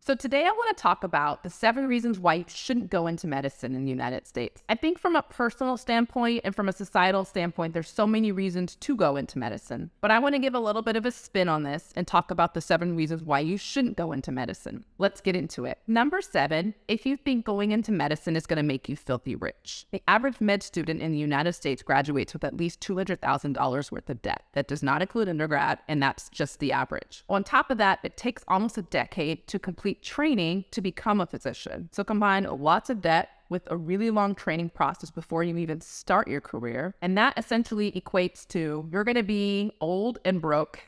So today I want to talk about the 7 reasons why you shouldn't go into medicine in the United States. I think from a personal standpoint and from a societal standpoint, there's so many reasons to go into medicine. But I want to give a little bit of a spin on this and talk about the 7 reasons why you shouldn't go into medicine. Let's get into it. Number 7, if you think going into medicine is going to make you filthy rich. The average med student in the United States graduates with at least $200,000 worth of debt. That does not include undergrad, and that's just the average. On top of that, it takes almost a decade to complete training to become a physician. So combine lots of debt with a really long training process before you even start your career. And that essentially equates to you're going to be old and broke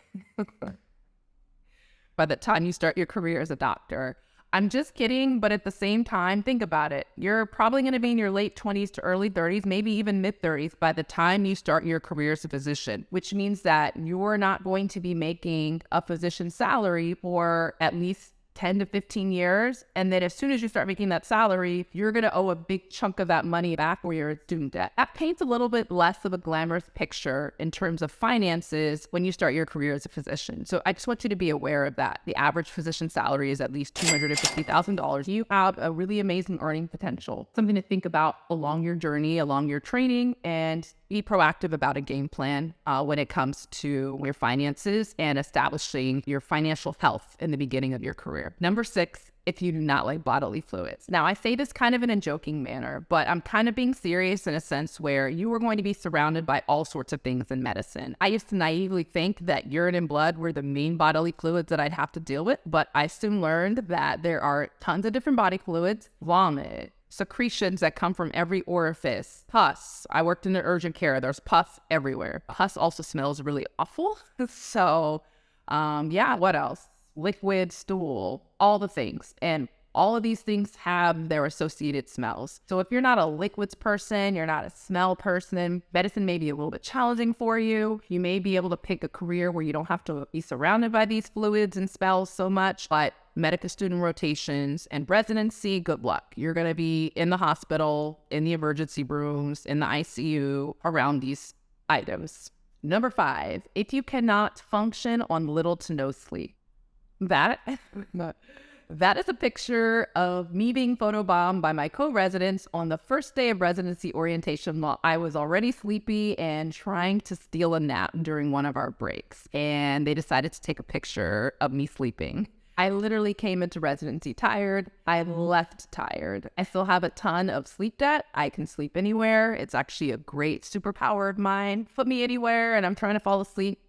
by the time you start your career as a doctor. I'm just kidding, but at the same time, think about it. You're probably going to be in your late 20s to early 30s, maybe even mid 30s by the time you start your career as a physician, which means that you're not going to be making a physician salary for at least 10 to 15 years. And then as soon as you start making that salary, you're going to owe a big chunk of that money back where you're a student debt. That paints a little bit less of a glamorous picture in terms of finances when you start your career as a physician. So I just want you to be aware of that. The average physician salary is at least $250,000. You have a really amazing earning potential, something to think about along your journey, along your training, and be proactive about a game plan when it comes to your finances and establishing your financial health in the beginning of your career. Number 6, if you do not like bodily fluids. Now, I say this kind of in a joking manner, but I'm kind of being serious in a sense where you are going to be surrounded by all sorts of things in medicine. I used to naively think that urine and blood were the main bodily fluids that I'd have to deal with, but I soon learned that there are tons of different body fluids, vomit, secretions that come from every orifice, pus. I worked in the urgent care. There's pus everywhere. Pus also smells really awful. So, what else? Liquid, stool, all the things. And all of these things have their associated smells. So if you're not a liquids person, you're not a smell person, medicine may be a little bit challenging for you. You may be able to pick a career where you don't have to be surrounded by these fluids and smells so much, but medical student rotations and residency, good luck. You're going to be in the hospital, in the emergency rooms, in the ICU, around these items. Number 5, if you cannot function on little to no sleep. That is a picture of me being photobombed by my co-residents on the first day of residency orientation while I was already sleepy and trying to steal a nap during one of our breaks. And they decided to take a picture of me sleeping. I literally came into residency tired. I left tired. I still have a ton of sleep debt. I can sleep anywhere. It's actually a great superpower of mine. Put me anywhere and I'm trying to fall asleep.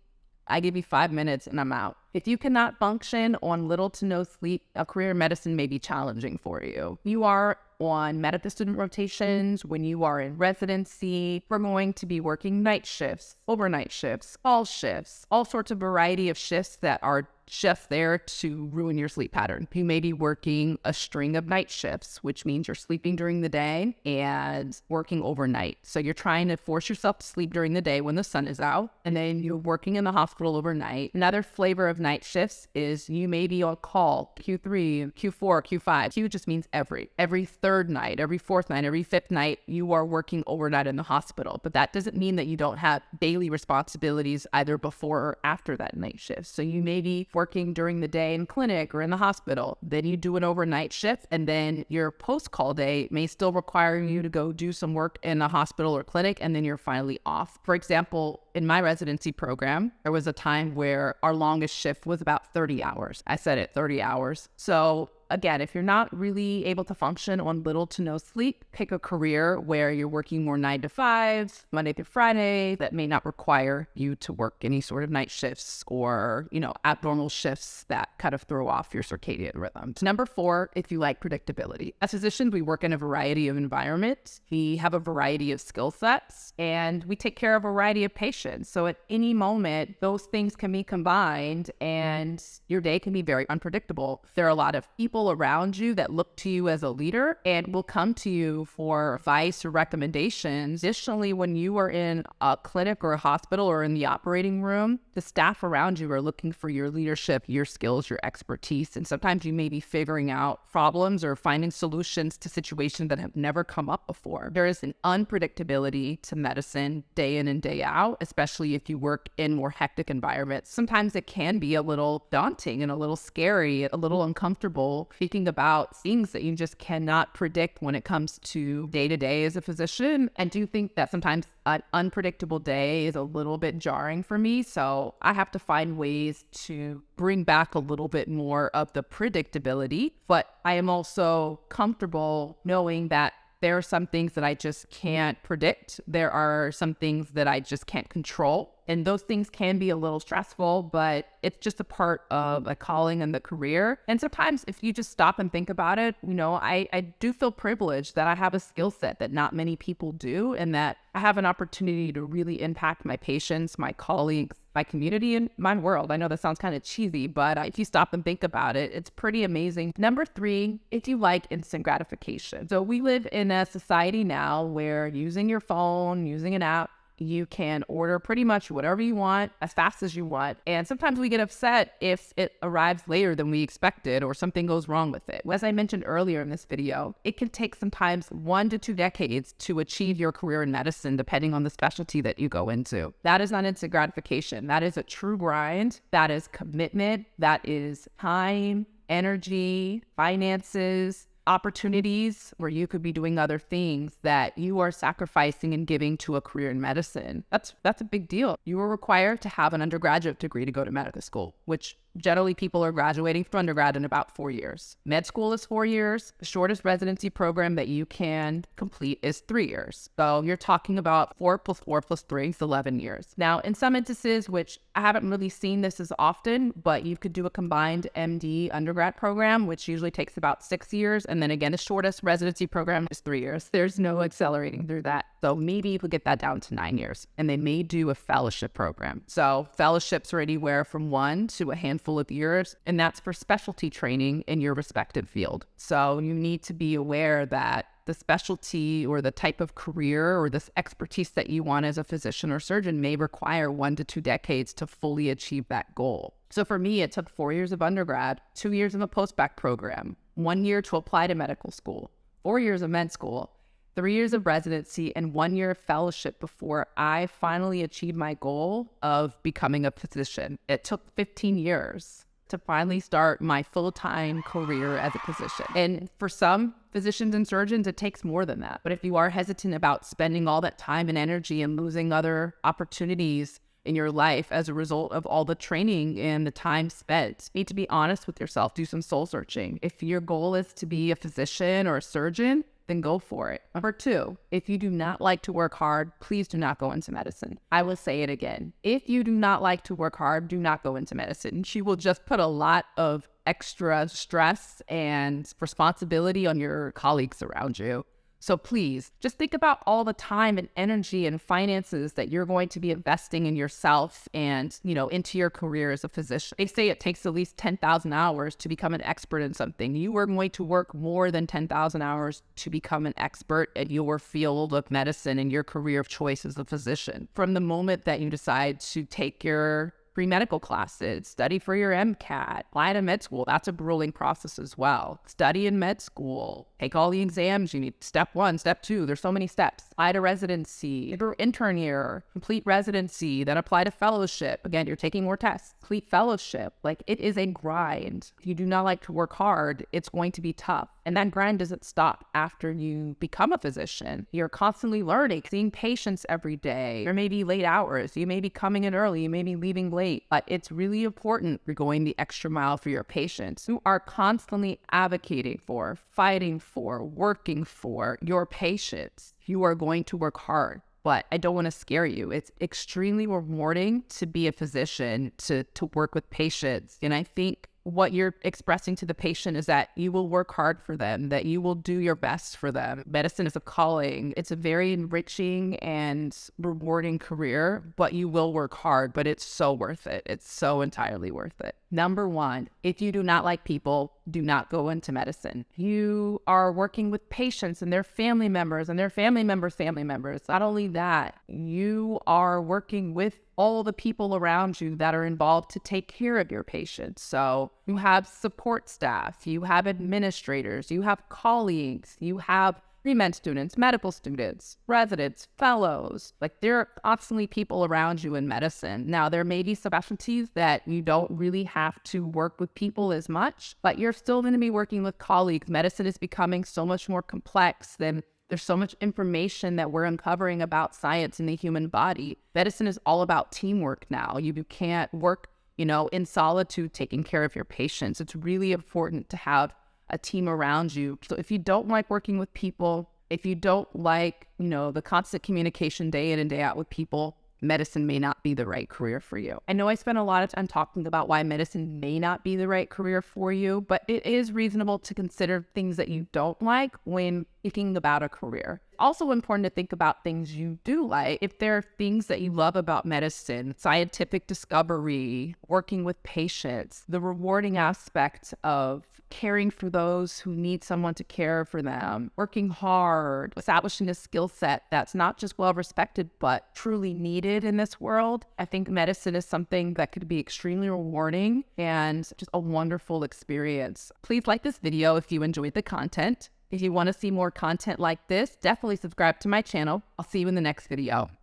I give you 5 minutes and I'm out. If you cannot function on little to no sleep, a career in medicine may be challenging for you. You are on medical student rotations, when you are in residency, we're going to be working night shifts, overnight shifts, call shifts, all sorts of variety of shifts that are just there to ruin your sleep pattern. You may be working a string of night shifts, which means you're sleeping during the day and working overnight. So you're trying to force yourself to sleep during the day when the sun is out, and then you're working in the hospital overnight. Another flavor of night shifts is you may be on call Q3, Q4, Q5. Q just means every third night, every fourth night, every fifth night, you are working overnight in the hospital. But that doesn't mean that you don't have daily responsibilities either before or after that night shift. So you may be working during the day in clinic or in the hospital. Then you do an overnight shift, and then your post-call day may still require you to go do some work in a hospital or clinic, and then you're finally off. For example, in my residency program, there was a time where our longest shift was about 30 hours. I said it, 30 hours. So again, if you're not really able to function on little to no sleep, pick a career where you're working more 9 to 5, Monday through Friday, that may not require you to work any sort of night shifts or, abnormal shifts that kind of throw off your circadian rhythm. Number 4, if you like predictability. As physicians, we work in a variety of environments. We have a variety of skill sets, and we take care of a variety of patients. So at any moment, those things can be combined and your day can be very unpredictable. There are a lot of people around you that look to you as a leader and will come to you for advice or recommendations. Additionally, when you are in a clinic or a hospital or in the operating room, the staff around you are looking for your leadership, your skills, your expertise. And sometimes you may be figuring out problems or finding solutions to situations that have never come up before. There is an unpredictability to medicine day in and day out, especially if you work in more hectic environments. Sometimes it can be a little daunting and a little scary, a little uncomfortable unpredictable. Thinking about things that you just cannot predict when it comes to day-to-day as a physician. I do think that sometimes an unpredictable day is a little bit jarring for me. So I have to find ways to bring back a little bit more of the predictability. But I am also comfortable knowing that there are some things that I just can't predict. There are some things that I just can't control. And those things can be a little stressful, but it's just a part of a calling and the career. And sometimes if you just stop and think about it, I do feel privileged that I have a skill set that not many people do, and that I have an opportunity to really impact my patients, my colleagues, my community, and my world. I know that sounds kind of cheesy, but if you stop and think about it, it's pretty amazing. Number 3, if you like instant gratification. So we live in a society now where using your phone, using an app, you can order pretty much whatever you want as fast as you want. And sometimes we get upset if it arrives later than we expected or something goes wrong with it. As I mentioned earlier in this video, it can take sometimes 1 to 2 decades to achieve your career in medicine, depending on the specialty that you go into. That is not instant gratification. That is a true grind. That is commitment. That is time, energy, finances, opportunities where you could be doing other things that you are sacrificing and giving to a career in medicine. That's a big deal. You are required to have an undergraduate degree to go to medical school, which generally people are graduating from undergrad in about 4 years. Med school is 4 years. The shortest residency program that you can complete is 3 years. So you're talking about 4 plus 4 plus 3 is 11 years. Now, in some instances, which I haven't really seen this as often, but you could do a combined MD undergrad program, which usually takes about 6 years. And then again, the shortest residency program is 3 years. There's no accelerating through that. So maybe you could get that down to 9 years. And they may do a fellowship program. So fellowships are anywhere from 1 to a handful of years, and that's for specialty training in your respective field. So you need to be aware that the specialty or the type of career or this expertise that you want as a physician or surgeon may require 1 to 2 decades to fully achieve that goal. So for me, it took 4 years of undergrad, 2 years of a post-bac program, 1 year to apply to medical school, 4 years of med school, 3 years of residency, and 1 year of fellowship before I finally achieved my goal of becoming a physician. It took 15 years to finally start my full-time career as a physician. And for some physicians and surgeons, it takes more than that. But if you are hesitant about spending all that time and energy and losing other opportunities in your life as a result of all the training and the time spent, you need to be honest with yourself, do some soul searching. If your goal is to be a physician or a surgeon, then go for it. Number 2, if you do not like to work hard, please do not go into medicine. I will say it again. If you do not like to work hard, do not go into medicine. You will just put a lot of extra stress and responsibility on your colleagues around you. So please just think about all the time and energy and finances that you're going to be investing in yourself and, into your career as a physician. They say it takes at least 10,000 hours to become an expert in something. You are going to work more than 10,000 hours to become an expert at your field of medicine and your career of choice as a physician. From the moment that you decide to take your pre-medical classes, study for your MCAT, apply to med school. That's a grueling process as well. Study in med school, take all the exams you need. Step 1, step 2, there's so many steps. Apply to residency, your intern year, complete residency, then apply to fellowship. Again, you're taking more tests, complete fellowship. It is a grind. If you do not like to work hard, it's going to be tough. And that grind doesn't stop after you become a physician. You're constantly learning, seeing patients every day. There may be late hours. You may be coming in early. You may be leaving late. But it's really important you're going the extra mile for your patients. You are constantly advocating for, fighting for, working for your patients. You are going to work hard. But I don't want to scare you. It's extremely rewarding to be a physician, to work with patients. And I think what you're expressing to the patient is that you will work hard for them, that you will do your best for them. Medicine is a calling. It's a very enriching and rewarding career, but you will work hard, but it's so worth it. It's so entirely worth it. Number 1, if you do not like people, do not go into medicine. You are working with patients and their family members and their family members' family members. Not only that, you are working with all the people around you that are involved to take care of your patients. So you have support staff, you have administrators, you have colleagues, you have pre-med students, medical students, residents, fellows. Like, there are constantly people around you in medicine. Now, there may be specialties that you don't really have to work with people as much, but you're still going to be working with colleagues. Medicine is becoming so much more complex than there's so much information that we're uncovering about science in the human body. Medicine is all about teamwork now. You can't work, in solitude taking care of your patients. It's really important to have a team around you. So if you don't like working with people, if you don't like, the constant communication day in and day out with people, medicine may not be the right career for you. I know I spent a lot of time talking about why medicine may not be the right career for you, but it is reasonable to consider things that you don't like when thinking about a career. Also important to think about things you do like. If there are things that you love about medicine, scientific discovery, working with patients, the rewarding aspect of caring for those who need someone to care for them, working hard, establishing a skill set that's not just well respected, but truly needed in this world. I think medicine is something that could be extremely rewarding and just a wonderful experience. Please like this video if you enjoyed the content. If you want to see more content like this, definitely subscribe to my channel. I'll see you in the next video.